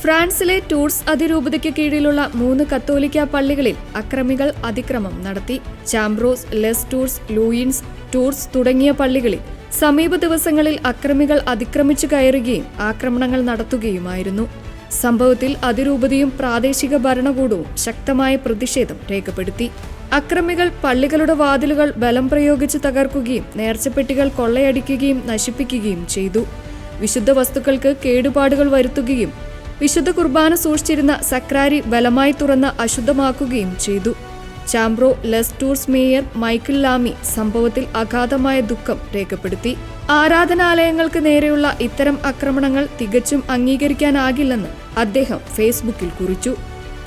ഫ്രാൻസിലെ ടൂർസ് അതിരൂപതയ്ക്ക് കീഴിലുള്ള 3 കത്തോലിക്ക പള്ളികളിൽ അക്രമികൾ അതിക്രമം നടത്തി. ചാംബ്രോസ്, ലെസ് ടൂർസ്, ലൂയിൻസ്, ടൂർസ് തുടങ്ങിയ പള്ളികളിൽ സമീപ ദിവസങ്ങളിൽ അക്രമികൾ അതിക്രമിച്ചു കയറുകയും ആക്രമണങ്ങൾ നടത്തുകയുമായിരുന്നു. സംഭവത്തിൽ അതിരൂപതയും പ്രാദേശിക ഭരണകൂടവും ശക്തമായ പ്രതിഷേധം രേഖപ്പെടുത്തി. അക്രമികൾ പള്ളികളുടെ വാതിലുകൾ ബലം പ്രയോഗിച്ച് തകർക്കുകയും നേർച്ചപ്പെട്ടികൾ കൊള്ളയടിക്കുകയും നശിപ്പിക്കുകയും ചെയ്തു. വിശുദ്ധ വസ്തുക്കൾക്ക് കേടുപാടുകൾ വരുത്തുകയും വിശുദ്ധ കുർബാന സൂക്ഷിച്ചിരുന്ന സക്രാരി ബലമായി തുറന്ന് അശുദ്ധമാക്കുകയും ചെയ്തു. ചാംബ്രോ ലെസ് ടൂർസ് മേയർ മൈക്കിൾ ലാമി സംഭവത്തിൽ അഗാധമായ ദുഃഖം രേഖപ്പെടുത്തി. ആരാധനാലയങ്ങൾക്ക് നേരെയുള്ള ഇത്തരം ആക്രമണങ്ങൾ തികച്ചും അംഗീകരിക്കാനാകില്ലെന്ന് അദ്ദേഹം ഫേസ്ബുക്കിൽ കുറിച്ചു.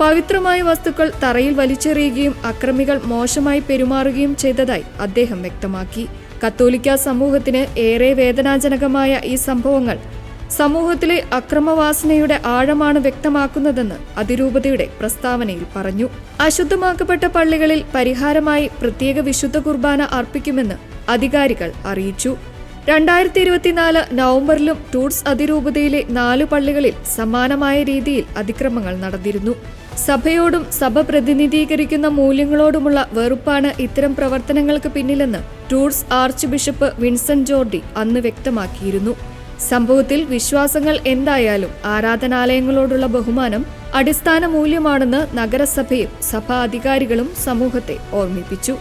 പവിത്രമായ വസ്തുക്കൾ തറയിൽ വലിച്ചെറിയുകയും അക്രമികൾ മോശമായി പെരുമാറുകയും ചെയ്തതായി അദ്ദേഹം വ്യക്തമാക്കി. കത്തോലിക്ക സമൂഹത്തിന് ഏറെ വേദനാജനകമായ ഈ സംഭവങ്ങൾ സമൂഹത്തിലെ അക്രമവാസനയുടെ ആഴമാണ് വ്യക്തമാക്കുന്നതെന്ന് അതിരൂപതയുടെ പ്രസ്താവനയിൽ പറഞ്ഞു. അശുദ്ധമാക്കപ്പെട്ട പള്ളികളിൽ പരിഹാരമായി പ്രത്യേക വിശുദ്ധ കുർബാന അർപ്പിക്കുമെന്ന് അധികാരികൾ അറിയിച്ചു. 2024 നവംബറിലും ടൂർസ് അതിരൂപതയിലെ 4 പള്ളികളിൽ സമാനമായ രീതിയിൽ അതിക്രമങ്ങൾ നടന്നിരുന്നു. സഭയോടും സഭ പ്രതിനിധീകരിക്കുന്ന മൂല്യങ്ങളോടുമുള്ള വെറുപ്പാണ് ഇത്തരം പ്രവർത്തനങ്ങൾക്ക് പിന്നിലെന്ന് tours arch bishop Vincent Jordi അന്ന് വ്യക്തമാക്കിയിരുന്നു. സംഭവത്തിൽ വിശ്വാസങ്ങൾ എന്തായാലും ആരാധനാലയങ്ങളോടുള്ള ബഹുമാനം അടിസ്ഥാന മൂല്യമാണെന്ന് നഗരസഭയും സഭാ അധികാരികളും സമൂഹത്തെ ഓർമ്മിപ്പിച്ചു.